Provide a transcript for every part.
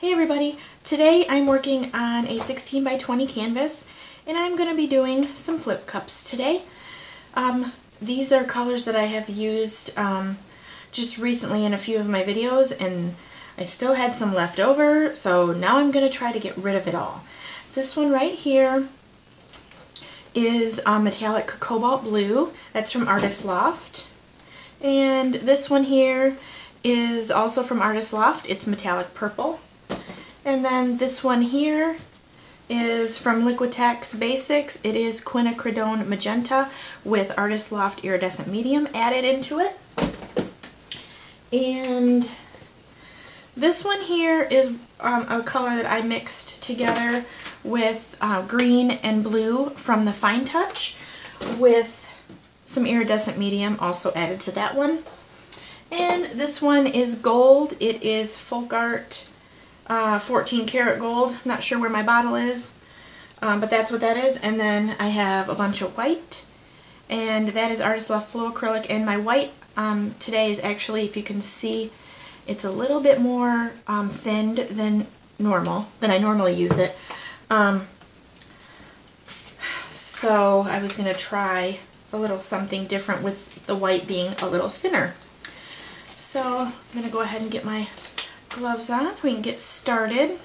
Hey everybody, today I'm working on a 16 by 20 canvas and I'm going to be doing some flip cups today. These are colors that I have used just recently in a few of my videos, and I still had some left over, so now I'm going to try to get rid of it all. This one right here is metallic cobalt blue. That's from Artist Loft. And this one here is also from Artist Loft. It's metallic purple. And then this one here is from Liquitex Basics. It is quinacridone magenta with Artist Loft iridescent medium added into it. And this one here is a color that I mixed together with green and blue from the Fine Touch with some iridescent medium also added to that one. And this one is gold. It is Folk Art 14 karat gold. I'm not sure where my bottle is, but that's what that is. And then I have a bunch of white, and that is Artist Loft Floetrol. And my white today is actually, if you can see, it's a little bit more thinned than I normally use it. So I was going to try a little something different with the white being a little thinner. So I'm going to go ahead and get my gloves on. We can get started.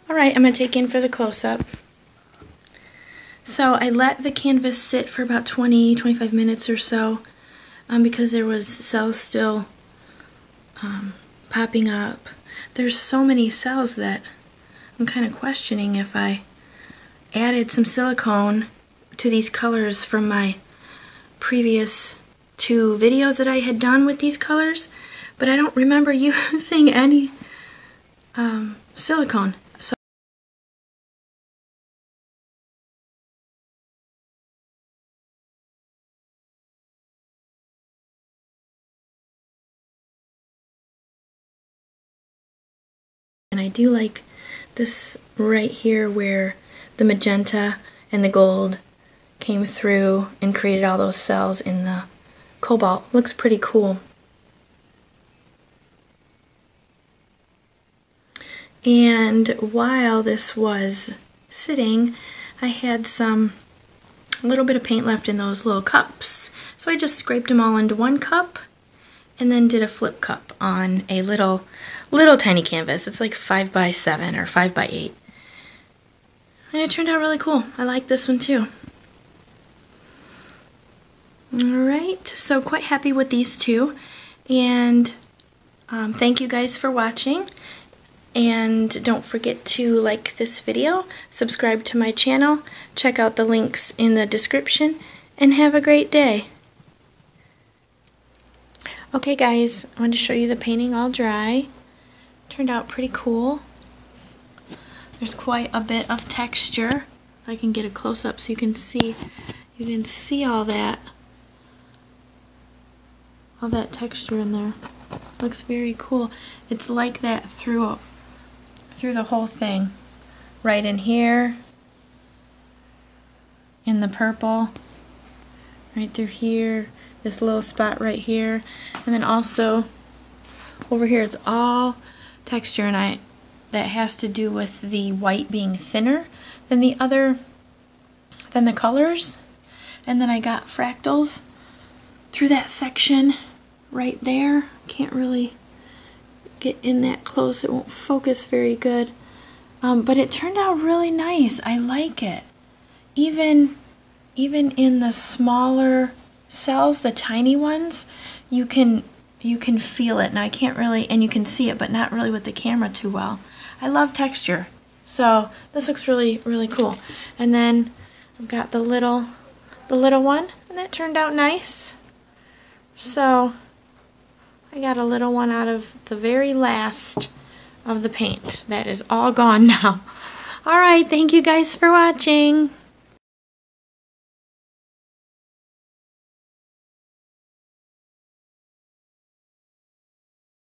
Alright, I'm going to take in for the close-up. So I let the canvas sit for about 20-25 minutes or so because there was cells still popping up. There's so many cells that I'm kind of questioning if I added some silicone to these colors from my previous 2 videos that I had done with these colors, but I don't remember using any silicone. And I do like this right here where the magenta and the gold came through and created all those cells in the cobalt. Looks pretty cool. And while this was sitting, I had a little bit of paint left in those little cups, so I just scraped them all into one cup and then did a flip cup on a little tiny canvas. It's like 5 by 7 or 5 by 8. And it turned out really cool. I like this one too. Alright, so quite happy with these two. And thank you guys for watching. And don't forget to like this video, subscribe to my channel, check out the links in the description, and have a great day. Okay guys, I wanted to show you the painting all dry. Turned out pretty cool. There's quite a bit of texture. If I can get a close-up so you can see all that texture in there. Looks very cool. It's like that through the whole thing. Right in here, in the purple, right through here, this little spot right here, and then also over here it's all texture, and that has to do with the white being thinner than the colors. And then I got fractals through that section right there. Can't really get in that close, it won't focus very good, but it turned out really nice. I like it. Even in the smaller cells, the tiny ones, you can feel it. Now I can't really, and you can see it, but not really with the camera too well. I love texture, so this looks really, really cool. And then I've got the little one, and that turned out nice. So I got a little one out of the very last of the paint. That is all gone now. Alright, thank you guys for watching.